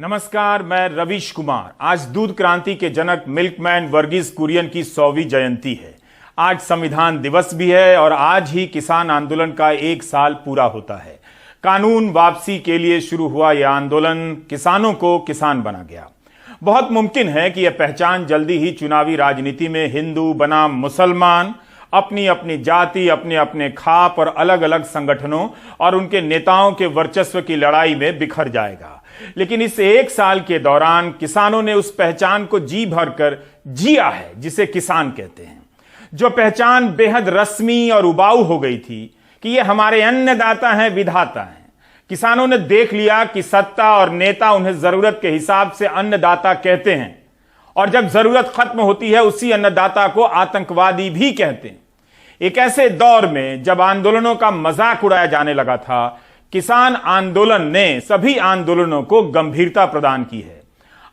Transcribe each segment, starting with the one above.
नमस्कार, मैं रवीश कुमार। आज दूध क्रांति के जनक मिल्कमैन वर्गीस कुरियन की 100वीं जयंती है। आज संविधान दिवस भी है और आज ही किसान आंदोलन का 1 साल पूरा होता है। कानून वापसी के लिए शुरू हुआ यह आंदोलन किसानों को किसान बना गया। बहुत मुमकिन है कि यह पहचान जल्दी ही चुनावी राजनीति में हिंदू बनाम मुसलमान, अपनी अपनी जाति, अपने अपने खाप और अलग अलग संगठनों और उनके नेताओं के वर्चस्व की लड़ाई में बिखर जाएगा। लेकिन इस 1 साल के दौरान किसानों ने उस पहचान को जी भरकर जिया है जिसे किसान कहते हैं। जो पहचान बेहद रस्मी और उबाऊ हो गई थी कि ये हमारे अन्नदाता हैं, विधाता हैं। किसानों ने देख लिया कि सत्ता और नेता उन्हें जरूरत के हिसाब से अन्नदाता कहते हैं और जब जरूरत खत्म होती है उसी अन्नदाता को आतंकवादी भी कहते हैं। एक ऐसे दौर में जब आंदोलनों का मजाक उड़ाया जाने लगा था, किसान आंदोलन ने सभी आंदोलनों को गंभीरता प्रदान की है।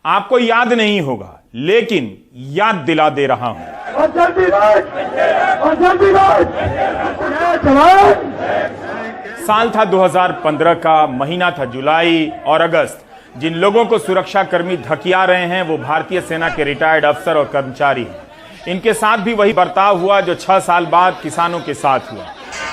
आपको याद नहीं होगा, लेकिन याद दिला दे रहा हूं। साल था 2015 का, महीना था जुलाई और अगस्त। जिन लोगों को सुरक्षाकर्मी धकिया रहे हैं वो भारतीय सेना के रिटायर्ड अफसर और कर्मचारी हैं। इनके साथ भी वही बर्ताव हुआ जो 6 साल बाद किसानों के साथ हुआ।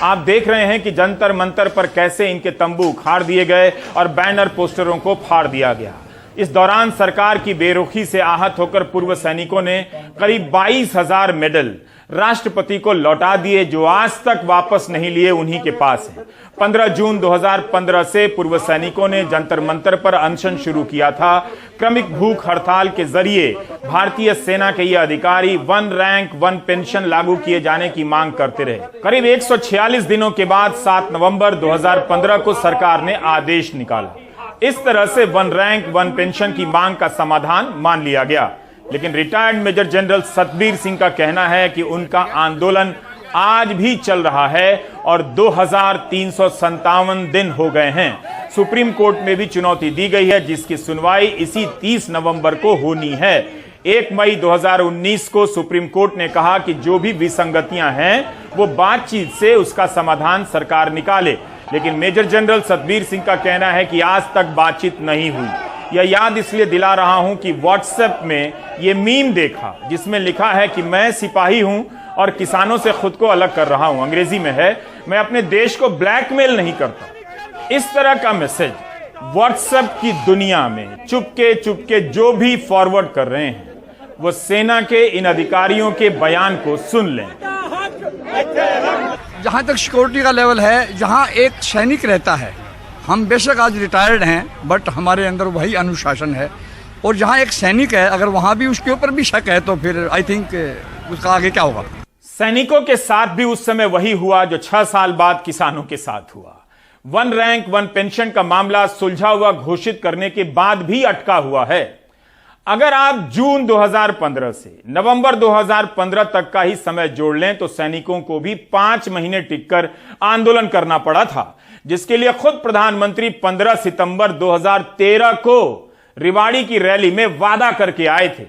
आप देख रहे हैं कि जंतर मंतर पर कैसे इनके तंबू उखाड़ दिए गए और बैनर पोस्टरों को फाड़ दिया गया। इस दौरान सरकार की बेरुखी से आहत होकर पूर्व सैनिकों ने करीब 22,000 मेडल राष्ट्रपति को लौटा दिए, जो आज तक वापस नहीं लिए उन्हीं के पास हैं। 15 जून 2015 से पूर्व सैनिकों ने जंतर मंतर पर अनशन शुरू किया था। क्रमिक भूख हड़ताल के जरिए भारतीय सेना के ये अधिकारी 1 रैंक 1 पेंशन लागू किए जाने की मांग करते रहे। करीब 146 दिनों के बाद 7 नवंबर 2015 को सरकार ने आदेश निकाला। इस तरह से 1 रैंक 1 पेंशन की मांग का समाधान मान लिया गया। लेकिन retired major general Satbir Singh का कहना है कि उनका आंदोलन आज भी चल रहा है और 2357 दिन हो गए हैं। सुप्रीम कोर्ट में भी चुनौती दी गई है जिसकी सुनवाई इसी 30 नवंबर को होनी है। 1 मई 2019 को सुप्रीम कोर्ट ने कहा कि जो भी विसंगतियां हैं वो बातचीत से उसका समाधान सरकार निकाले। लेकिन मेजर जनरल सतबीर सिंह का कहना है कि आज तक बातचीत नहीं हुई। यह याद इसलिए दिला रहा हूं कि व्हाट्सएप में यह मीम देखा जिसमें लिखा है कि मैं सिपाही हूं और किसानों से खुद को अलग कर रहा हूं। अंग्रेजी में है, मैं अपने देश को ब्लैकमेल नहीं करता। इस तरह का मैसेज व्हाट्सएप की दुनिया में चुपके चुपके जो भी फॉरवर्ड कर रहे हैं वो सेना के इन अधिकारियों के बयान को सुन लें। जहां तक सिक्योरिटी का लेवल है, जहां एक सैनिक रहता है, हम बेशक आज रिटायर्ड हैं बट हमारे अंदर वही अनुशासन है। और जहां एक सैनिक है, अगर वहां भी उसके ऊपर भी शक है तो फिर आई थिंक उसका आगे क्या होगा। सैनिकों के साथ भी उस समय वही हुआ जो 6 साल बाद किसानों के साथ हुआ। 1 रैंक 1 पेंशन का मामला सुलझा हुआ घोषित करने के बाद भी अटका हुआ है। अगर आप जून 2015 से नवंबर 2015 तक का ही समय जोड़ लें तो सैनिकों को भी 5 महीने टिककर आंदोलन करना पड़ा था, जिसके लिए खुद प्रधानमंत्री 15 सितंबर 2013 को रिवाड़ी की रैली में वादा करके आए थे।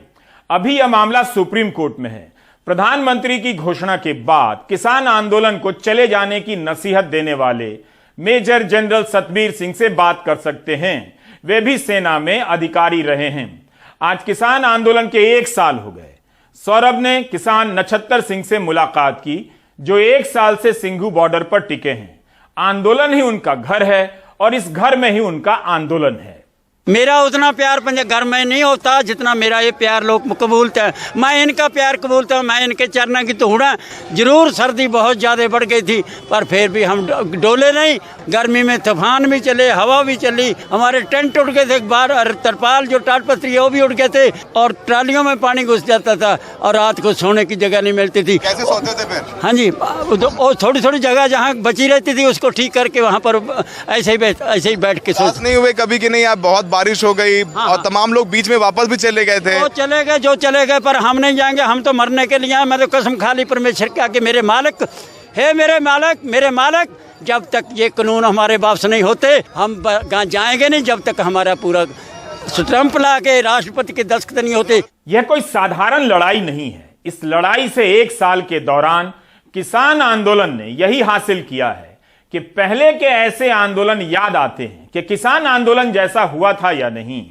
अभी यह मामला सुप्रीम कोर्ट में है। प्रधानमंत्री की घोषणा के बाद किसान आंदोलन को चले जाने की नसीहत देने वाले मेजर जनरल सतबीर सिंह से बात कर सकते हैं। वे भी सेना में अधिकारी रहे हैं। आज किसान आंदोलन के 1 साल हो गए। सौरभ ने किसान नक्षत्र सिंह से मुलाकात की जो 1 साल से सिंघू बॉर्डर पर टिके हैं। आंदोलन ही उनका घर है और इस घर में ही उनका आंदोलन है। मेरा उतना प्यार घर में नहीं होता जितना मेरा ये प्यार लोग कबूलते हैं। मैं इनका प्यार कबूलता हूँ, मैं इनके चरणों की तोड़ा। जरूर सर्दी बहुत ज़्यादा बढ़ गई थी पर फिर भी हम डोले नहीं। गर्मी में तूफान भी चले, हवा भी चली, हमारे टेंट उड़ गए थे बाहर, तरपाल जो टाटपत्री है वो भी उड़ गए थे और ट्रालियों में पानी घुस जाता था और रात को सोने की जगह नहीं मिलती थी। कैसे सोते थे फिर? हाँ जी, वो थोड़ी थोड़ी जगह जहाँ बची रहती थी उसको ठीक करके वहाँ पर ऐसे ही बैठ के सोच नहीं हुए कभी कि नहीं आप बहुत बारिश हो गई? हाँ। और तमाम लोग बीच में वापस भी चले गए थे। वो चले गए जो चले गए, पर हम नहीं जाएंगे, हम तो मरने के लिए हैं। मैं तो कसम खा ली परमेश्वर का कि मेरे मालिक है, मेरे मालिक जब तक ये कानून हमारे वापस नहीं होते हम जाएंगे नहीं, जब तक हमारा पूरा स्टैंप ला के राष्ट्रपति के दस्तखत नहीं होते। यह कोई साधारण लड़ाई नहीं है। इस लड़ाई से 1 साल के दौरान किसान आंदोलन ने यही हासिल किया है कि पहले के ऐसे आंदोलन याद आते हैं कि किसान आंदोलन जैसा हुआ था या नहीं।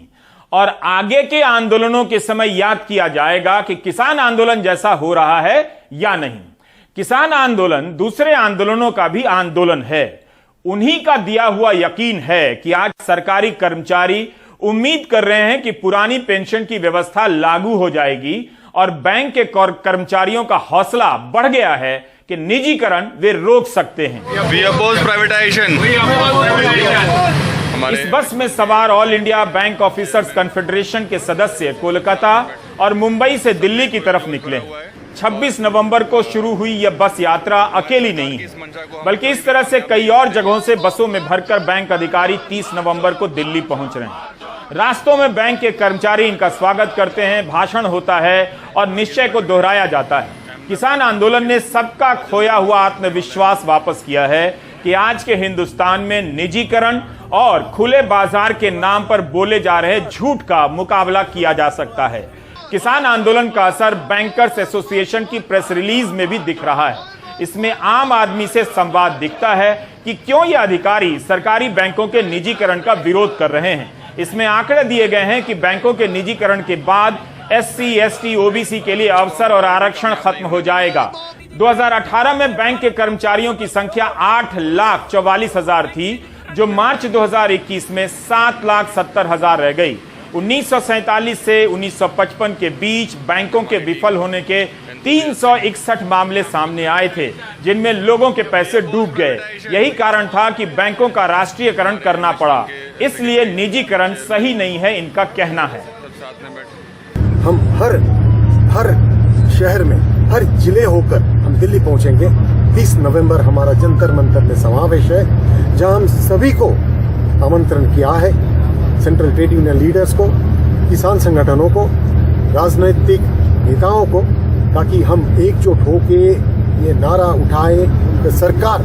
और आगे के आंदोलनों के समय याद किया जाएगा कि किसान आंदोलन जैसा हो रहा है या नहीं। किसान आंदोलन दूसरे आंदोलनों का भी आंदोलन है। उन्हीं का दिया हुआ यकीन है कि आज सरकारी कर्मचारी उम्मीद कर रहे हैं कि पुरानी पेंशन की व्यवस्था लागू हो जाएगी और बैंक के कर्मचारियों का हौसला बढ़ गया है कि निजीकरण वे रोक सकते हैं। We oppose privatization. इस बस में सवार all India bank officers confederation के सदस्य कोलकाता और मुंबई से दिल्ली की तरफ निकले हैं। 26 नवंबर को शुरू हुई यह बस यात्रा अकेली नहीं है, बल्कि इस तरह से कई और जगहों से बसों में भरकर बैंक अधिकारी 30 नवंबर को दिल्ली पहुंच रहे हैं। रास्तों में बैंक के कर्मचारी इनका स्वागत करते हैं, भाषण होता है और निश्चय को दोहराया जाता है। किसान आंदोलन ने सबका खोया हुआ आत्मविश्वास वापस किया है कि आज के हिंदुस्तान में निजीकरण और खुले बाजार के नाम पर बोले जा रहे झूठ का मुकाबला किया जा सकता है। किसान आंदोलन का असर बैंकर्स एसोसिएशन की प्रेस रिलीज में भी दिख रहा है। इसमें आम आदमी से संवाद दिखता है कि क्यों ये अधिकारी सरकारी बैंकों के निजीकरण का विरोध कर रहे हैं। इसमें आंकड़े दिए गए हैं कि बैंकों के निजीकरण के बाद SC, ST, OBC के लिए अवसर और आरक्षण खत्म हो जाएगा। 2018 में बैंक के कर्मचारियों की संख्या 8,44,000 थी, जो मार्च 2021 में 7,70,000 रह गई। 1947 से 1955 के बीच बैंकों के विफल होने के 361 मामले सामने आए थे, जिनमें लोगों के पैसे डूब गए। यही कारण था कि बैंकों का राष्ट्रीयकरण करना पड़ा। इसलिए निजीकरण सही नहीं है, इनका कहना है। हम हर शहर में, हर जिले होकर हम दिल्ली पहुंचेंगे। 30 नवंबर हमारा जंतर मंतर में समावेश है, जहां हम सभी को आमंत्रण किया है, सेंट्रल ट्रेड यूनियन लीडर्स को, किसान संगठनों को, राजनीतिक नेताओं को, ताकि हम एकजुट होके ये नारा उठाएं कि सरकार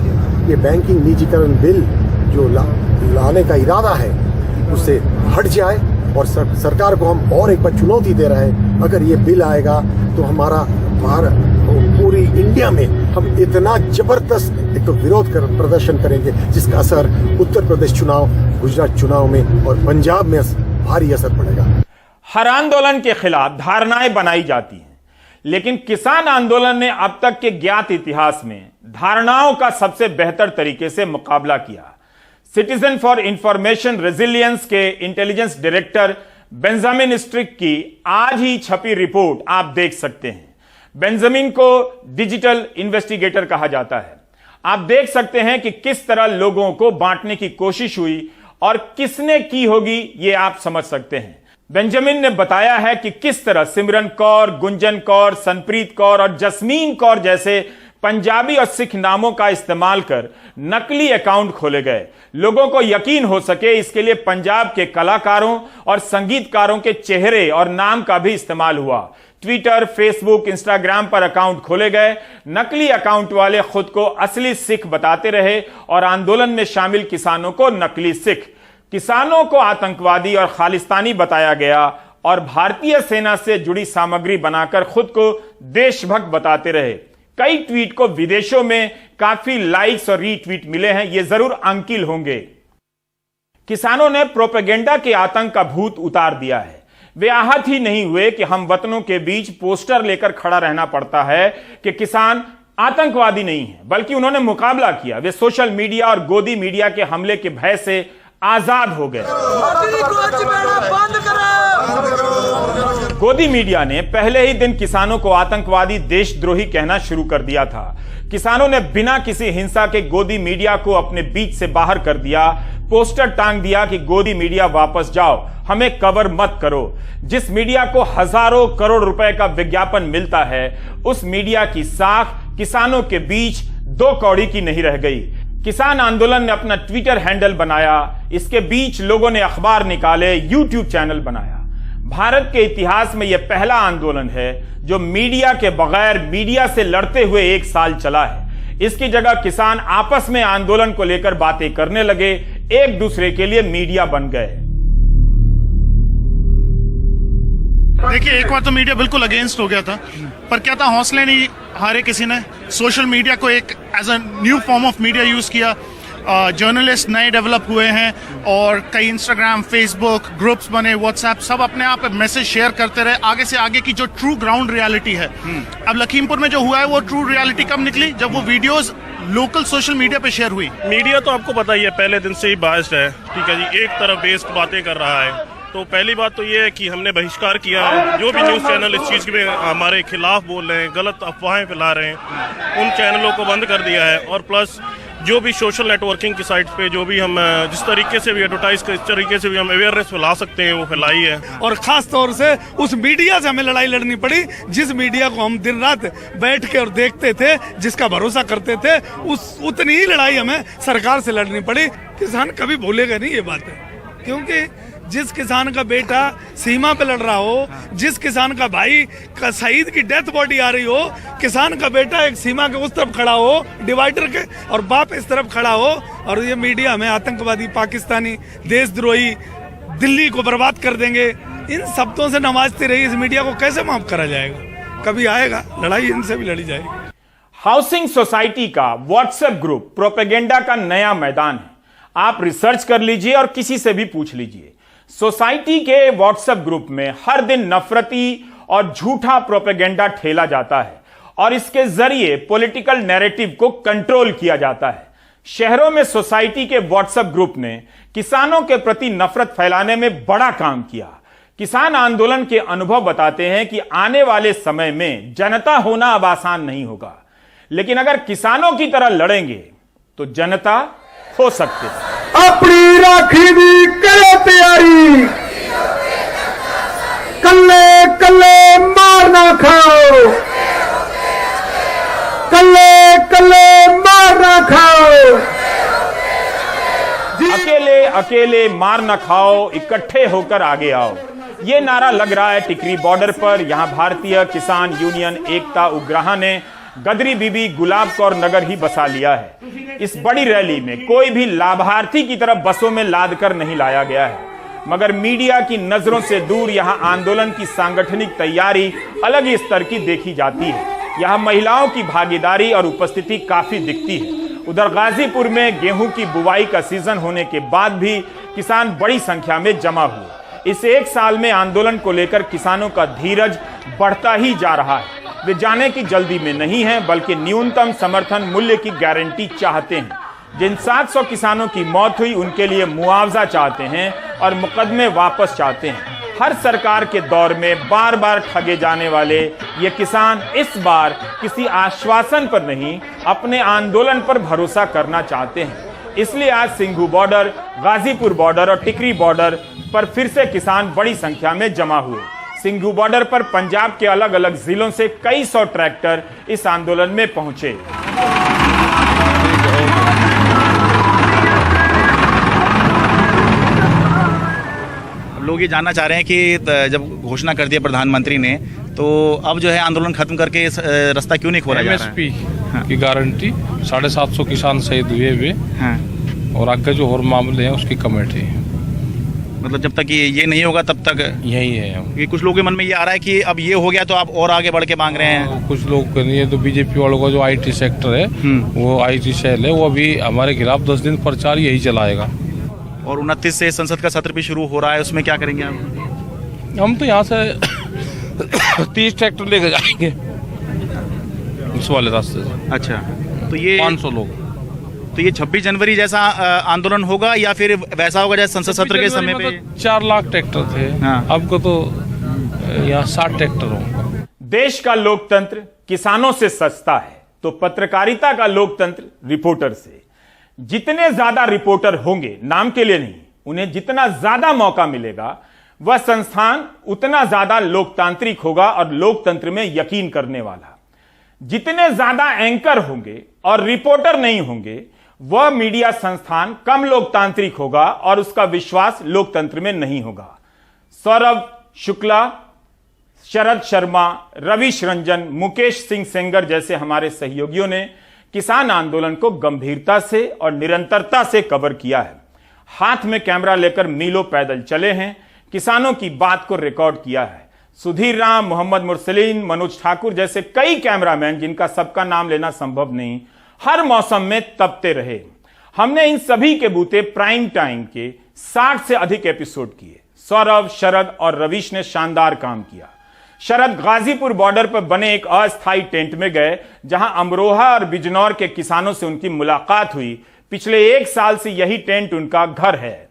ये बैंकिंग निजीकरण बिल जो लाने का इरादा है उससे हट जाए। और सरकार को हम और एक बार चुनौती दे रहे हैं, अगर ये बिल आएगा तो हमारा भारत पूरी इंडिया में हम इतना जबरदस्त एक तो विरोध प्रदर्शन करेंगे, जिसका असर उत्तर प्रदेश चुनाव, गुजरात चुनाव में और पंजाब में भारी असर पड़ेगा। हर आंदोलन के खिलाफ धारणाएं बनाई जाती हैं, लेकिन किसान आंदोलन ने अब तक के ज्ञात इतिहास में धारणाओं का सबसे बेहतर तरीके से मुकाबला किया। सिटीजन फॉर इंफॉर्मेशन रेजिलियंस के इंटेलिजेंस डायरेक्टर बेंजामिन स्ट्रिक की आज ही छपी रिपोर्ट आप देख सकते हैं। बेंजामिन को डिजिटल इन्वेस्टिगेटर कहा जाता है। आप देख सकते हैं कि किस तरह लोगों को बांटने की कोशिश हुई और किसने की होगी, ये आप समझ सकते हैं। बेंजामिन ने बताया है कि किस तरह सिमरन कौर, गुंजन कौर, सनप्रीत कौर और जस्मीन कौर जैसे पंजाबी और सिख नामों का इस्तेमाल कर नकली अकाउंट खोले गए। लोगों को यकीन हो सके इसके लिए पंजाब के कलाकारों और संगीतकारों के चेहरे और नाम का भी इस्तेमाल हुआ। ट्विटर, फेसबुक, इंस्टाग्राम पर अकाउंट खोले गए। नकली अकाउंट वाले खुद को असली सिख बताते रहे और आंदोलन में शामिल किसानों को नकली सिख, किसानों को आतंकवादी और खालिस्तानी बताया गया और भारतीय सेना से जुड़ी सामग्री बनाकर खुद को देशभक्त बताते रहे। कई ट्वीट को विदेशों में काफी लाइक्स और रीट्वीट मिले हैं, ये जरूर अंकिल होंगे। किसानों ने प्रोपेगेंडा के आतंक का भूत उतार दिया है। वे आहत ही नहीं हुए कि हम वतनों के बीच पोस्टर लेकर खड़ा रहना पड़ता है कि किसान आतंकवादी नहीं है, बल्कि उन्होंने मुकाबला किया। वे सोशल मीडिया और गोदी मीडिया के हमले के भय से आजाद हो गए। गोदी मीडिया ने पहले ही दिन किसानों को आतंकवादी, देशद्रोही कहना शुरू कर दिया था। किसानों ने बिना किसी हिंसा के गोदी मीडिया को अपने बीच से बाहर कर दिया। पोस्टर टांग दिया कि गोदी मीडिया वापस जाओ, हमें कवर मत करो। जिस मीडिया को हजारों करोड़ रुपए का विज्ञापन मिलता है, उस मीडिया की साख किसानों के बीच 2 कौड़ी की नहीं रह गई। किसान आंदोलन ने अपना ट्विटर हैंडल बनाया, इसके बीच लोगों ने अखबार निकाले, यूट्यूब चैनल बनाया। भारत के इतिहास में यह पहला आंदोलन है जो मीडिया के बगैर मीडिया से लड़ते हुए 1 साल चला है। इसकी जगह किसान आपस में आंदोलन को लेकर बातें करने लगे, एक दूसरे के लिए मीडिया बन गए। देखिए, एक बार तो मीडिया बिल्कुल अगेंस्ट हो गया था, पर क्या था, हौसले नहीं हारे किसी ने। सोशल मीडिया को एक as a new form of media use किया। जर्नलिस्ट नए डेवलप हुए हैं और कई इंस्टाग्राम, फेसबुक ग्रुप्स बने, व्हाट्सएप, सब अपने आप मैसेज शेयर करते रहे आगे से आगे की जो ट्रू ग्राउंड रियलिटी है। अब लखीमपुर में जो हुआ है वो ट्रू रियलिटी कब निकली? जब वो वीडियोस लोकल सोशल मीडिया पे शेयर हुई। मीडिया तो आपको पता ही है पहले दिन से ही बायस्ड है, ठीक है जी, एक तरफ बेस्ड बातें कर रहा है। तो पहली बात तो ये है कि हमने बहिष्कार किया है, जो भी न्यूज़ चैनल इस चीज़ में हमारे खिलाफ बोल रहे हैं, गलत अफवाहें फैला रहे हैं, उन चैनलों को बंद कर दिया है। और प्लस जो भी सोशल नेटवर्किंग की साइट पे जो भी हम जिस तरीके से भी एडवर्टाइज इस तरीके से भी हम अवेयरनेस फैला सकते हैं वो फैलाई है। और खास तौर से उस मीडिया से हमें लड़ाई लड़नी पड़ी जिस मीडिया को हम दिन रात बैठ के और देखते थे, जिसका भरोसा करते थे, उतनी ही लड़ाई हमें सरकार से लड़नी पड़ी। किसान कभी भूलेगा नहीं ये बात है, क्योंकि जिस किसान का बेटा सीमा पे लड़ रहा हो, जिस किसान का भाई का शहीद की डेथ बॉडी आ रही हो, किसान का बेटा एक सीमा के उस तरफ खड़ा हो डिवाइडर के और बाप इस तरफ खड़ा हो, और ये मीडिया हमें आतंकवादी, पाकिस्तानी, देशद्रोही, दिल्ली को बर्बाद कर देंगे, इन शब्दों से नवाजती रही इस मीडिया को कैसे माफ करा जाएगा? कभी आएगा, लड़ाई इनसे भी लड़ी जाएगी। हाउसिंग सोसाइटी का व्हाट्सएप ग्रुप प्रोपेगेंडा का नया मैदान है। आप रिसर्च कर लीजिए और किसी से भी पूछ लीजिए। सोसाइटी के व्हाट्सएप ग्रुप में हर दिन नफरती और झूठा प्रोपेगेंडा ठेला जाता है और इसके जरिए पॉलिटिकल नैरेटिव को कंट्रोल किया जाता है। शहरों में सोसाइटी के व्हाट्सएप ग्रुप ने किसानों के प्रति नफरत फैलाने में बड़ा काम किया। किसान आंदोलन के अनुभव बताते हैं कि आने वाले समय में जनता होना अब आसान नहीं होगा, लेकिन अगर किसानों की तरह लड़ेंगे तो जनता हो सकती है। अपनी राखी दी करे तैयारी, कल्ले कल्ले मार ना खाओ, कल्ले कल्ले मार ना खाओ, अकेले अकेले मार ना खाओ, इकट्ठे होकर आगे आओ। ये नारा लग रहा है टिकरी बॉर्डर पर। यहां भारतीय किसान यूनियन एकता उग्राहा ने गदरी बीबी गुलाब कौर नगर ही बसा लिया है। इस बड़ी रैली में कोई भी लाभार्थी की तरफ बसों में लाद कर नहीं लाया गया है, मगर मीडिया की नजरों से दूर यहां आंदोलन की सांगठनिक तैयारी अलग ही स्तर की देखी जाती है। यहां महिलाओं की भागीदारी और उपस्थिति काफी दिखती है। उधर गाजीपुर में गेहूं की बुवाई का सीजन होने के बाद भी किसान बड़ी संख्या में जमा हुए। इस एक साल में आंदोलन को लेकर किसानों का धीरज बढ़ता ही जा रहा है। वे जाने की जल्दी में नहीं हैं, बल्कि न्यूनतम समर्थन मूल्य की गारंटी चाहते हैं। जिन 700 किसानों की मौत हुई उनके लिए मुआवजा चाहते हैं और मुकदमे वापस चाहते हैं। हर सरकार के दौर में बार बार ठगे जाने वाले ये किसान इस बार किसी आश्वासन पर नहीं, अपने आंदोलन पर भरोसा करना चाहते हैं। इसलिए आज सिंघू बॉर्डर, गाजीपुर बॉर्डर और टिकरी बॉर्डर पर फिर से किसान बड़ी संख्या में जमा हुए। सिंघू बॉर्डर पर पंजाब के अलग अलग जिलों से कई सौ ट्रैक्टर इस आंदोलन में पहुंचे। लोग ये जानना चाह रहे हैं कि जब घोषणा कर दिया प्रधानमंत्री ने, तो अब जो है आंदोलन खत्म करके रास्ता क्यों नहीं खोला जा रहा है? MSP की गारंटी, 750 किसान शहीद हुए और आगे जो और मामले हैं उसकी कमेटी। मतलब जब तक ये नहीं होगा तब तक यही है। ये कुछ लोगों के मन में ये आ रहा है कि अब ये हो गया तो आप और आगे बढ़ के मांग रहे हैं। कुछ लोग ये तो बीजेपी वालों का जो IT सेक्टर है, वो IT सेल है, वो अभी हमारे खिलाफ 10 दिन प्रचार यही चलाएगा। और 29 से संसद का सत्र भी शुरू हो रहा है, उसमें क्या करेंगे आप? हम तो यहाँ से 30 ट्रैक्टर लेकर जाएंगे उस वाले रास्ते से। अच्छा, तो ये 500 लोग। तो ये 26 जनवरी जैसा आंदोलन होगा या फिर वैसा होगा जैसे संसद सत्र के समय पे? 4 लाख ट्रैक्टर थे, अब को तो यहाँ 60 ट्रैक्टर होंगे। देश का लोकतंत्र किसानों से सस्ता है, तो पत्रकारिता का लोकतंत्र रिपोर्टर से। जितने ज्यादा रिपोर्टर होंगे, नाम के लिए नहीं, उन्हें जितना ज्यादा मौका मिलेगा, वह संस्थान उतना ज्यादा लोकतांत्रिक होगा और लोकतंत्र में यकीन करने वाला। जितने ज्यादा एंकर होंगे और रिपोर्टर नहीं होंगे, वह मीडिया संस्थान कम लोकतांत्रिक होगा और उसका विश्वास लोकतंत्र में नहीं होगा। सौरभ शुक्ला, शरद शर्मा, रविश रंजन, मुकेश सिंह सेंगर जैसे हमारे सहयोगियों ने किसान आंदोलन को गंभीरता से और निरंतरता से कवर किया है। हाथ में कैमरा लेकर मीलों पैदल चले हैं, किसानों की बात को रिकॉर्ड किया है। सुधीर राम, मोहम्मद मुरसलीन, मनोज ठाकुर जैसे कई कैमरामैन, जिनका सबका नाम लेना संभव नहीं, हर मौसम में तपते रहे। हमने इन सभी के बूते प्राइम टाइम के 60 से अधिक एपिसोड किए। सौरभ, शरद और रवीश ने शानदार काम किया। शरद गाजीपुर बॉर्डर पर बने एक अस्थायी टेंट में गए, जहां अमरोहा और बिजनौर के किसानों से उनकी मुलाकात हुई। पिछले 1 साल से यही टेंट उनका घर है।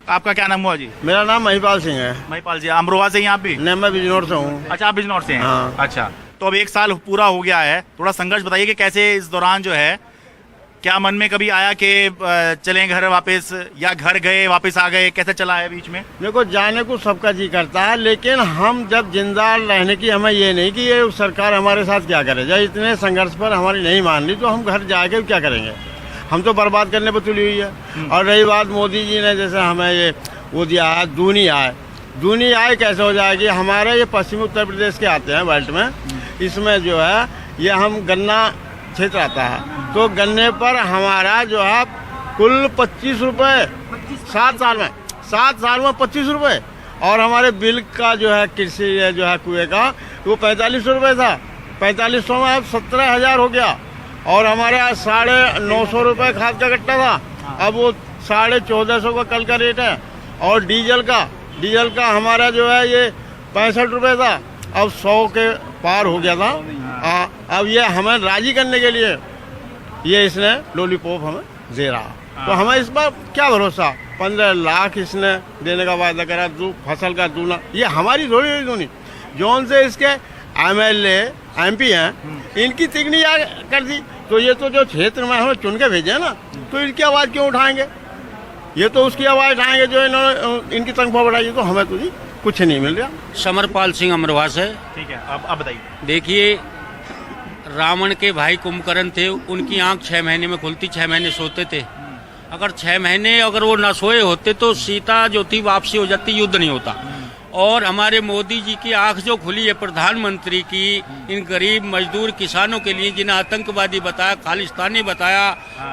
आपका क्या नाम हुआ जी? मेरा नाम महिपाल सिंह है। महिपाल जी, अमरोहा से ही आप भी? नहीं, मैं बिजनौर से हूँ। अच्छा, आप बिजनौर से हैं? हाँ। अच्छा, तो अब 1 साल पूरा हो गया है, थोड़ा संघर्ष बताइए कि कैसे इस दौरान जो है, क्या मन में कभी आया कि चलें घर वापस, या घर गए वापस आ गए, कैसे चला है बीच में? देखो, जाने को सबका जी करता है, लेकिन हम जब जिंदा रहने की हमें ये नहीं कि ये सरकार हमारे साथ क्या करे। जब इतने संघर्ष पर हमारी नहीं मान ली तो हम घर जाके क्या करेंगे? हम तो बर्बाद करने पर तुली हुई है। और रही बात मोदी जी ने जैसे हमें ये वो दिया है, दूनी आय। दूनी आय कैसे हो जाएगी? हमारे ये पश्चिमी उत्तर प्रदेश के आते हैं बेल्ट में, इसमें जो है ये हम गन्ना क्षेत्र आता है, तो गन्ने पर हमारा जो है कुल 25 रुपये 7 साल में 25 रुपये। और हमारे बिल का जो है कृषि जो है कुएं का वो 45 रुपये था, 4500 में अब 17,000 हो गया। और हमारे 950 रुपये खाद का कट्टा था, अब वो 1450 का कल का रेट है। और डीजल का हमारा जो है ये 65 रुपये था, अब 100 के पार हो गया था। अब ये हमें राजी करने के लिए ये इसने लॉलीपॉप हमें दे रहा, तो हमें इस पर क्या भरोसा? 15 लाख इसने देने का वायदा करा, फसल का दूना। ये हमारी थोड़ी दूनी, जौन से इसके MLA MP हैं, इनकी तिगनी कर दी। तो ये तो जो क्षेत्र में हमें चुन के भेजे ना, तो इनकी आवाज़ क्यों उठाएंगे? ये तो उसकी आवाज़ उठाएंगे जो इन्होंने इनकी तनख्वाह बढ़ाई। तो हमें तो जी कुछ नहीं मिल रहा। समरपाल सिंह अमरोहा से। ठीक है, अब बताइए। देखिए, रावण के भाई कुंभकर्ण थे, उनकी आंख 6 महीने में खुलती, 6 महीने सोते थे। अगर 6 महीने अगर वो न सोए होते तो सीता जो थी वापसी हो जाती, युद्ध नहीं होता। और हमारे मोदी जी की आंख जो खुली है प्रधानमंत्री की, इन गरीब मजदूर किसानों के लिए, जिन्हें आतंकवादी बताया, खालिस्तानी बताया,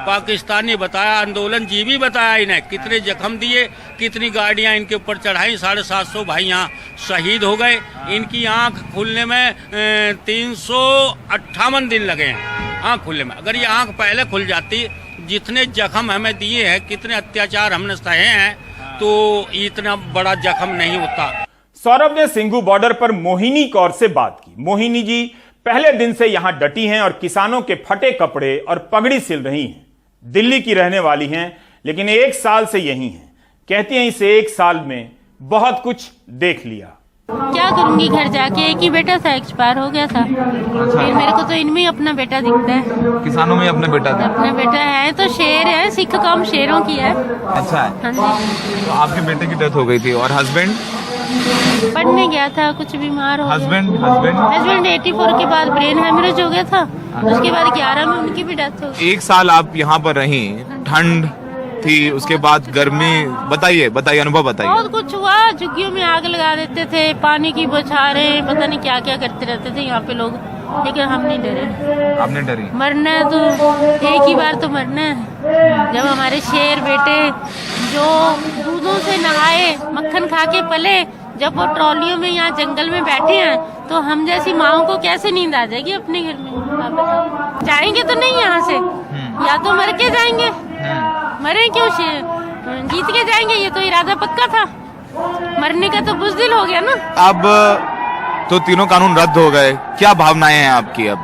पाकिस्तानी बताया, आंदोलनजीवी बताया, इन्हें कितने जख्म दिए, कितनी गाड़ियां इनके ऊपर चढ़ाई, 750 भाई यहाँ शहीद हो गए। इनकी आंख खुलने में 358 दिन लगे हैं आंख खुलने में। अगर ये आंख पहले खुल जाती, जितने जख्म हमें दिए हैं, कितने अत्याचार हमने सहे हैं, तो इतना बड़ा जख्म नहीं होता। सौरभ ने सिंघू बॉर्डर पर मोहिनी कौर से बात की। मोहिनी जी पहले दिन से यहां डटी हैं और किसानों के फटे कपड़े और पगड़ी सिल रही हैं। दिल्ली की रहने वाली हैं, लेकिन 1 साल से यहीं हैं। कहती हैं इस 1 साल में बहुत कुछ देख लिया। क्या करूंगी घर जाके, एक ही बेटा था, एक्सपायर हो गया था। फिर मेरे को तो इनमें ही अपना बेटा दिखता है। किसानों में अपना बेटा था? अपना बेटा है तो शेर है, सिख कौम शेरों की है। अच्छा है। हाँ जी। तो आपके बेटे की डेथ हो गई थी, और हस्बैंड पढ़ने गया था, कुछ बीमार हो गया। हस्बैंड 84 के बाद ब्रेन हेमरेज हो गया था। उसके बाद 11 में उनकी भी डेथ हो गई। 1 साल आप यहाँ पर रही, ठंड थी, उसके बाद गर्मी, बताइए अनुभव बताइए। बहुत कुछ हुआ, झुग्गियों में आग लगा देते थे, पानी की बौछारें, पता नहीं क्या क्या करते रहते थे यहाँ पे लोग, लेकिन हम नहीं डरे। आपने डरी? मरना है तो एक ही बार तो मरना है। जब हमारे शेर बेटे जो दूधों से नहाए, मक्खन खा के पले, जब वो ट्रॉलियों में यहाँ जंगल में बैठे हैं, तो हम जैसी माओ को कैसे नींद आ जाएगी अपने घर में? आप बताओ। जाएंगे तो नहीं यहाँ से, या तो मर के जाएंगे। मरे क्यों? जीत के जाएंगे, ये तो इरादा पक्का था। मरने का तो बुज़दिल हो गया ना। अब तो तीनों कानून रद्द हो गए, क्या भावनाएं हैं आपकी? अब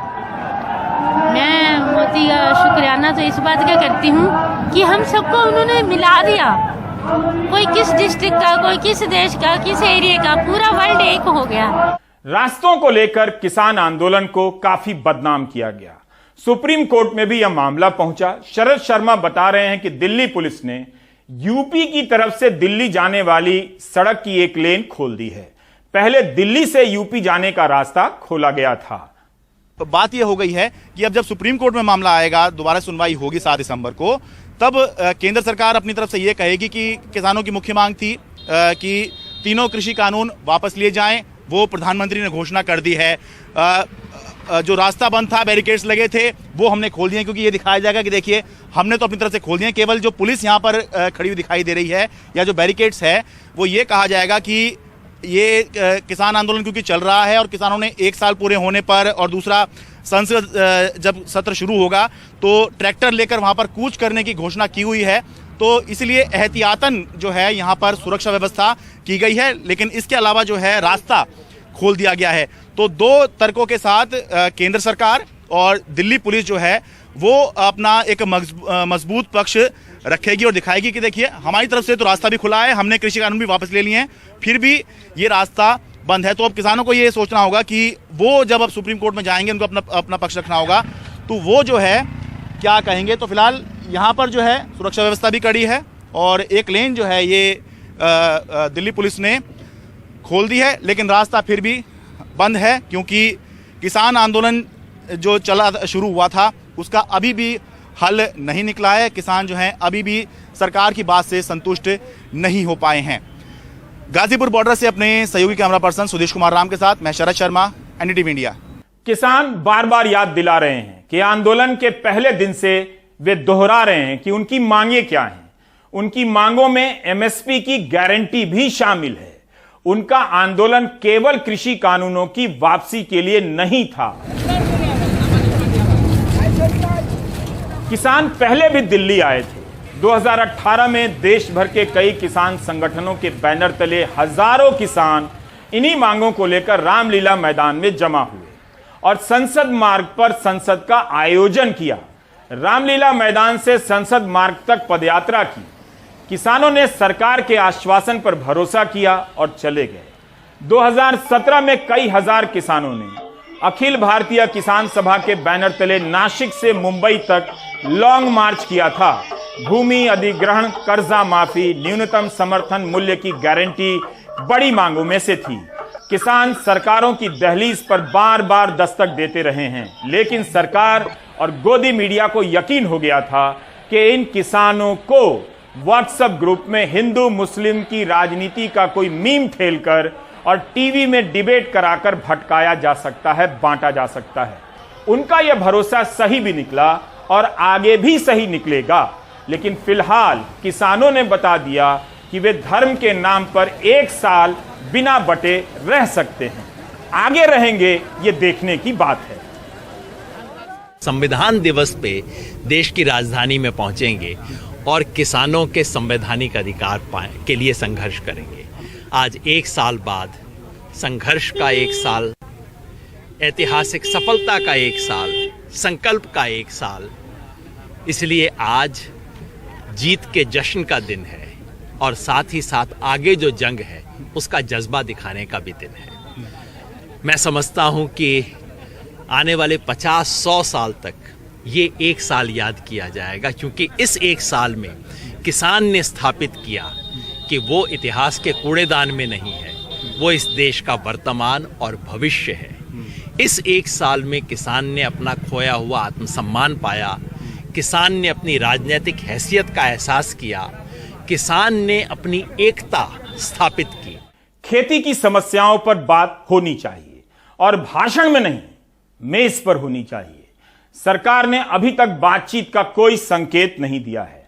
मैं मोदी का शुक्राना तो इस बात का करती हूँ कि हम सबको उन्होंने मिला दिया। कोई किस डिस्ट्रिक्ट का, कोई किस देश का, किस एरिया का, पूरा वर्ल्ड एक हो गया। रास्तों को लेकर किसान आंदोलन को काफी बदनाम किया गया। सुप्रीम कोर्ट में भी यह मामला पहुंचा। शरद शर्मा बता रहे हैं कि दिल्ली पुलिस ने यूपी की तरफ से दिल्ली जाने वाली सड़क की एक लेन खोल दी है। पहले दिल्ली से यूपी जाने का रास्ता खोला गया था। तो बात यह हो गई है कि अब जब सुप्रीम कोर्ट में मामला आएगा, दोबारा सुनवाई होगी 7 दिसंबर को, तब केंद्र सरकार अपनी तरफ से यह कहेगी कि किसानों की मुख्य मांग थी कि तीनों कृषि कानून वापस लिए जाएं। वो प्रधानमंत्री ने घोषणा कर दी है। जो रास्ता बंद था, बैरिकेड्स लगे थे, वो हमने खोल दिए, क्योंकि ये दिखाया जाएगा कि देखिए हमने तो अपनी तरफ से खोल दिए। केवल जो पुलिस यहाँ पर खड़ी हुई दिखाई दे रही है, या जो बैरिकेड्स है, वो ये कहा जाएगा कि ये किसान आंदोलन क्योंकि चल रहा है और किसानों ने 1 साल पूरे होने पर, और दूसरा संसद जब सत्र शुरू होगा तो ट्रैक्टर लेकर वहां पर कूच करने की घोषणा की हुई है। तो इसलिए एहतियातन जो है यहाँ पर सुरक्षा व्यवस्था की गई है, लेकिन इसके अलावा जो है रास्ता खोल दिया गया है। तो दो तर्कों के साथ केंद्र सरकार और दिल्ली पुलिस जो है वो अपना एक मजबूत पक्ष रखेगी और दिखाएगी कि देखिए हमारी तरफ से तो रास्ता भी खुला है, हमने कृषि कानून भी वापस ले लिए हैं, फिर भी ये रास्ता बंद है। तो अब किसानों को ये सोचना होगा कि वो जब अब सुप्रीम कोर्ट में जाएंगे, उनको अपना पक्ष रखना होगा, तो वो जो है क्या कहेंगे। तो फिलहाल यहाँ पर जो है सुरक्षा व्यवस्था भी कड़ी है और एक लेन जो है ये दिल्ली पुलिस ने खोल दी है, लेकिन रास्ता फिर भी बंद है क्योंकि किसान आंदोलन जो शुरू हुआ था उसका अभी भी हल नहीं निकला है। किसान जो हैं अभी भी सरकार की बात से संतुष्ट नहीं हो पाए हैं। गाजीपुर बॉर्डर से अपने सहयोगी कैमरा पर्सन सुदेश कुमार राम के साथ मैं शरद शर्मा, एनडीटीवी इंडिया। किसान बार बार याद दिला रहे हैं कि आंदोलन के पहले दिन से वे दोहरा रहे हैं कि उनकी मांगे क्या हैं। उनकी मांगों में एमएसपी की गारंटी भी शामिल है। उनका आंदोलन केवल कृषि कानूनों की वापसी के लिए नहीं था। किसान पहले भी दिल्ली आए थे। 2018 में देश भर के कई किसान संगठनों के बैनर तले हजारों किसान इन्हीं मांगों को लेकर रामलीला मैदान में जमा हुए और संसद मार्ग पर संसद का आयोजन किया। रामलीला मैदान से संसद मार्ग तक पदयात्रा की। किसानों ने सरकार के आश्वासन पर भरोसा किया और चले गए। 2017 में कई हजार किसानों ने अखिल भारतीय किसान सभा के बैनर तले नासिक से मुंबई तक लॉन्ग मार्च किया था। भूमि अधिग्रहण, कर्जा माफी, न्यूनतम समर्थन मूल्य की गारंटी बड़ी मांगों में से थी। किसान सरकारों की दहलीज पर बार बार दस्तक देते रहे हैं, लेकिन सरकार और गोदी मीडिया को यकीन हो गया था कि इन किसानों को व्हाट्सएप ग्रुप में हिंदू मुस्लिम की राजनीति का कोई मीम ठेलकर और टीवी में डिबेट कराकर भटकाया जा सकता है, बांटा जा सकता है। उनका यह भरोसा सही भी निकला और आगे भी सही निकलेगा। लेकिन फिलहाल किसानों ने बता दिया कि वे धर्म के नाम पर एक साल बिना बटे रह सकते हैं। आगे रहेंगे, ये देखने की बात है। संविधान दिवस पे देश की राजधानी में पहुंचेंगे और किसानों के संवैधानिक अधिकार के लिए संघर्ष करेंगे। आज एक साल बाद संघर्ष का एक साल, ऐतिहासिक सफलता का एक साल, संकल्प का एक साल, इसलिए आज जीत के जश्न का दिन है और साथ ही साथ आगे जो जंग है उसका जज्बा दिखाने का भी दिन है। मैं समझता हूं कि आने वाले 50-100 साल तक ये एक साल याद किया जाएगा, क्योंकि इस एक साल में किसान ने स्थापित किया कि वो इतिहास के कूड़ेदान में नहीं है, वो इस देश का वर्तमान और भविष्य है। इस एक साल में किसान ने अपना खोया हुआ आत्मसम्मान पाया, किसान ने अपनी राजनीतिक हैसियत का एहसास किया, किसान ने अपनी एकता स्थापित की। खेती की समस्याओं पर बात होनी चाहिए और भाषण में नहीं, मेज पर होनी चाहिए। सरकार ने अभी तक बातचीत का कोई संकेत नहीं दिया है।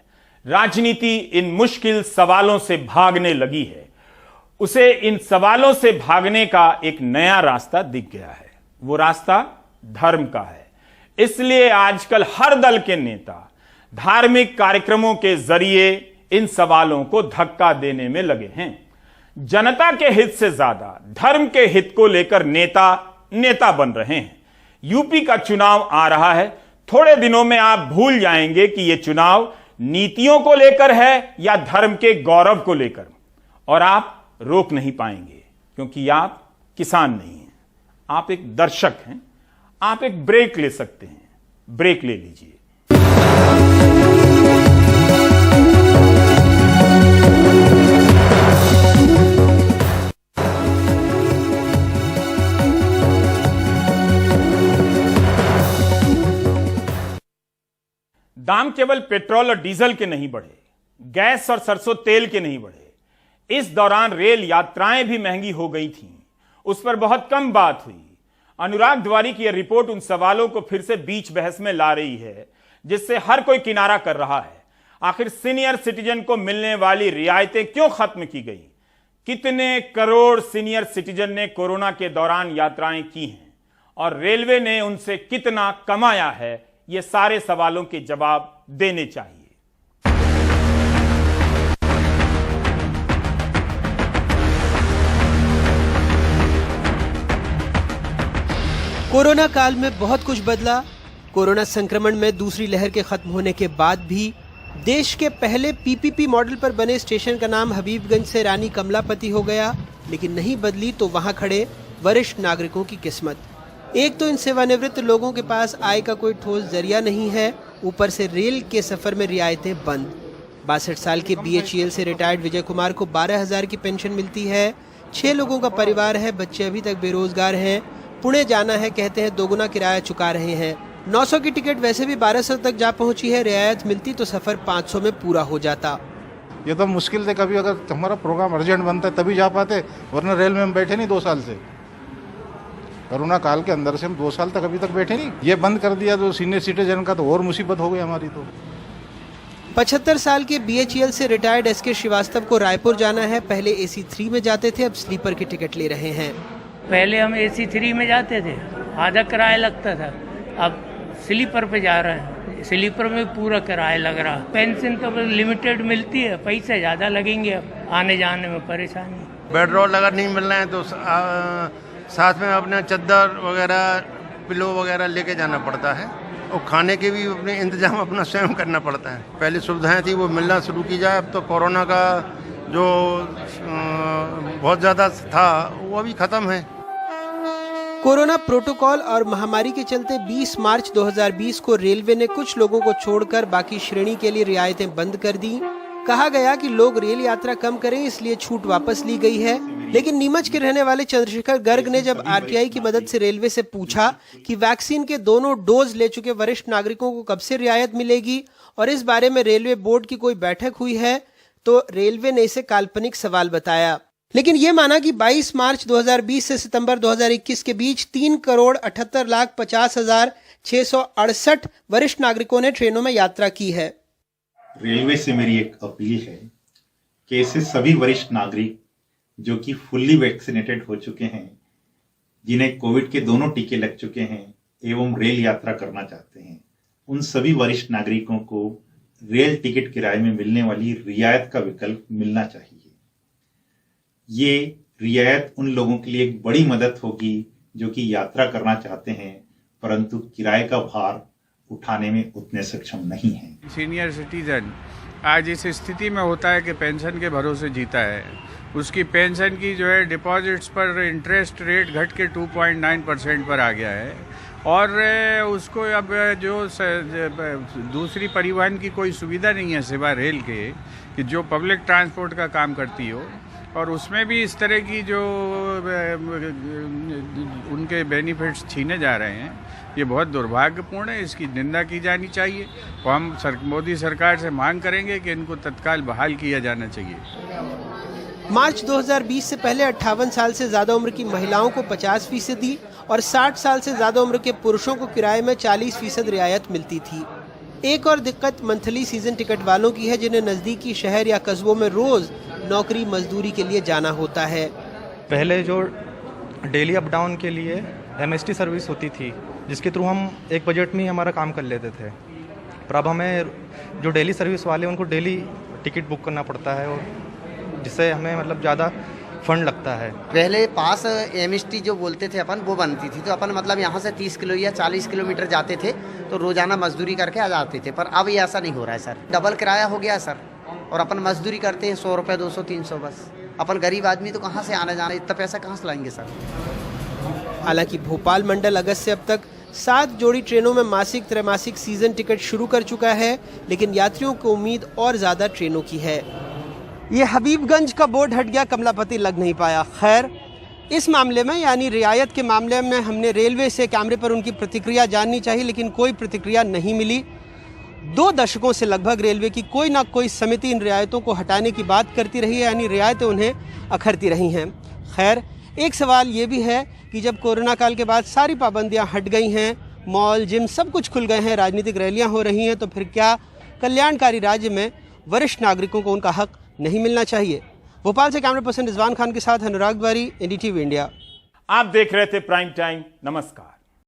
राजनीति इन मुश्किल सवालों से भागने लगी है। उसे इन सवालों से भागने का एक नया रास्ता दिख गया है। वो रास्ता धर्म का है। इसलिए आजकल हर दल के नेता धार्मिक कार्यक्रमों के जरिए इन सवालों को धक्का देने में लगे हैं। जनता के हित से ज्यादा धर्म के हित को लेकर नेता बन रहे हैं। यूपी का चुनाव आ रहा है। थोड़े दिनों में आप भूल जाएंगे कि यह चुनाव नीतियों को लेकर है या धर्म के गौरव को लेकर, और आप रोक नहीं पाएंगे, क्योंकि आप किसान नहीं हैं, आप एक दर्शक हैं। आप एक ब्रेक ले सकते हैं, ब्रेक ले लीजिए। दाम केवल पेट्रोल और डीजल के नहीं बढ़े, गैस और सरसों तेल के नहीं बढ़े। इस दौरान रेल यात्राएं भी महंगी हो गई थीं। उस पर बहुत कम बात हुई। अनुराग द्वारी की यह रिपोर्ट उन सवालों को फिर से बीच बहस में ला रही है जिससे हर कोई किनारा कर रहा है। आखिर सीनियर सिटीजन को मिलने वाली रियायतें क्यों खत्म की गई? कितने करोड़ सीनियर सिटीजन ने कोरोना के दौरान यात्राएं की हैं और रेलवे ने उनसे कितना कमाया है, ये सारे सवालों के जवाब देने चाहिए। कोरोना काल में बहुत कुछ बदला। कोरोना संक्रमण में दूसरी लहर के खत्म होने के बाद भी देश के पहले पीपीपी मॉडल पर बने स्टेशन का नाम हबीबगंज से रानी कमलापति हो गया, लेकिन नहीं बदली तो वहां खड़े वरिष्ठ नागरिकों की किस्मत। एक तो इन सेवानिवृत्त लोगों के पास आय का कोई ठोस जरिया नहीं है, ऊपर से रेल के सफर में रियायतें बंद। 62 साल के बीएचईएल से रिटायर्ड विजय कुमार को 12,000 की पेंशन मिलती है। 6 लोगों का परिवार है, बच्चे अभी तक बेरोजगार हैं। पुणे जाना है, कहते हैं दोगुना किराया चुका रहे हैं। 900 की टिकट वैसे भी 1200 तक जा पहुंची है, रियायत मिलती तो सफर 500 में पूरा हो जाता। ये तो मुश्किल थे, कभी अगर हमारा प्रोग्राम अर्जेंट बनता है तभी जा पाते, वरना रेल में हम बैठे नहीं 2 साल से। कोरोना काल के अंदर से हम 2 साल तक अभी तक बैठे नहीं। ये बंद कर दिया तो सीनियर सिटीजन का तो और मुसीबत हो गई हमारी। तो 75 साल के बीएचईएल से रिटायर्ड एसके श्रीवास्तव को रायपुर जाना है। पहले AC 3 में जाते थे, अब स्लीपर की टिकट ले रहे हैं। पहले हम AC 3 में जाते थे, आधा किराया लगता था, अब स्लीपर पे जा रहे हैं। स्लीपर में पूरा किराया लग रहा। पेंशन तो लिमिटेड मिलती है, पैसे ज़्यादा लगेंगे, अब आने जाने में परेशानी। बेड रोल अगर नहीं मिल रहे हैं तो साथ में अपना चद्दर वगैरह, पिलो वगैरह लेके जाना पड़ता है, और खाने के भी अपने इंतजाम अपना स्वयं करना पड़ता है। पहले सुविधाएं थी वो मिलना शुरू की जाए, अब तो कोरोना का जो बहुत ज़्यादा था वो अभी ख़त्म है। कोरोना प्रोटोकॉल और महामारी के चलते 20 मार्च 2020 को रेलवे ने कुछ लोगों को छोड़कर बाकी श्रेणी के लिए रियायतें बंद कर दी। कहा गया कि लोग रेल यात्रा कम करें, इसलिए छूट वापस ली गई है। लेकिन नीमच के रहने वाले चंद्रशेखर गर्ग ने जब RTI की मदद से रेलवे से पूछा कि वैक्सीन के दोनों डोज ले चुके वरिष्ठ नागरिकों को कब से रियायत मिलेगी और इस बारे में रेलवे बोर्ड की कोई बैठक हुई है, तो रेलवे ने इसे काल्पनिक सवाल बताया। लेकिन ये माना कि 22 मार्च 2020 से सितंबर 2021 के बीच 3,78,50,668 वरिष्ठ नागरिकों ने ट्रेनों में यात्रा की है। रेलवे से मेरी एक अपील है कि ऐसे सभी वरिष्ठ नागरिक जो कि फुल्ली वैक्सीनेटेड हो चुके हैं, जिन्हें कोविड के दोनों टीके लग चुके हैं एवं रेल यात्रा करना चाहते हैं, उन सभी वरिष्ठ नागरिकों को रेल टिकट किराए में मिलने वाली रियायत का विकल्प मिलना चाहिए। ये रियायत उन लोगों के लिए एक बड़ी मदद होगी जो कि यात्रा करना चाहते हैं परंतु किराए का भार उठाने में उतने सक्षम नहीं हैं। सीनियर सिटीजन आज इस स्थिति में होता है कि पेंशन के भरोसे जीता है। उसकी पेंशन की जो है डिपॉजिट्स पर इंटरेस्ट रेट घट के 2.9% पर आ गया है और उसको अब जो दूसरी परिवहन की कोई सुविधा नहीं है सिवा रेल के कि जो पब्लिक ट्रांसपोर्ट का काम करती हो, और उसमें भी इस तरह की जो उनके बेनिफिट्स छीने जा रहे हैं, ये बहुत दुर्भाग्यपूर्ण है। इसकी निंदा की जानी चाहिए और हम मोदी सरकार से मांग करेंगे कि इनको तत्काल बहाल किया जाना चाहिए। मार्च 2020 से पहले 58 साल से ज्यादा उम्र की महिलाओं को 50% और 60 साल से ज्यादा उम्र के पुरुषों को किराए में 40% रियायत मिलती थी। एक और दिक्कत मंथली सीजन टिकट वालों की है, जिन्हें नजदीकी शहर या कस्बों में रोज नौकरी मजदूरी के लिए जाना होता है। पहले जो डेली अप डाउन के लिए MST सर्विस होती थी, जिसके थ्रू हम एक बजट में ही हमारा काम कर लेते थे, पर अब हमें जो डेली सर्विस वाले उनको डेली टिकट बुक करना पड़ता है और जिससे हमें मतलब ज़्यादा फंड लगता है। पहले पास MST जो बोलते थे अपन, वो बनती थी तो अपन मतलब यहाँ से 30 किलो या 40 किलोमीटर जाते थे तो रोजाना मजदूरी करके आ जाते थे, पर अब ये ऐसा नहीं हो रहा है सर। डबल किराया हो गया सर, और अपन मजदूरी करते हैं 100 रुपये 200 300 बस। अपन गरीब आदमी तो कहाँ से आने जाना, इतना पैसा कहाँ से लाएंगे सर। हालांकि भोपाल मंडल अगस्त से अब तक 7 जोड़ी ट्रेनों में मासिक त्रैमासिक सीजन टिकट शुरू कर चुका है, लेकिन यात्रियों को उम्मीद और ज्यादा ट्रेनों की है। ये हबीबगंज का बोर्ड हट गया, कमलापति लग नहीं पाया। खैर, इस मामले में यानी रियायत के मामले में हमने रेलवे से कैमरे पर उनकी प्रतिक्रिया जाननी चाहिए, लेकिन कोई प्रतिक्रिया नहीं मिली। 2 दशकों से लगभग रेलवे की कोई ना कोई समिति इन रियायतों को हटाने की बात करती रही है, यानी रियायतें उन्हें अखरती रही हैं। खैर, एक सवाल ये भी है कि जब कोरोना काल के बाद सारी पाबंदियां हट गई हैं, मॉल जिम सब कुछ खुल गए हैं, राजनीतिक रैलियां हो रही हैं, तो फिर क्या कल्याणकारी राज्य में वरिष्ठ नागरिकों को उनका हक नहीं मिलना चाहिए? भोपाल से कैमरा पर्सन रिजवान खान के साथ अनुराग द्वारी, NDTV इंडिया। आप देख रहे थे प्राइम टाइम। नमस्कार।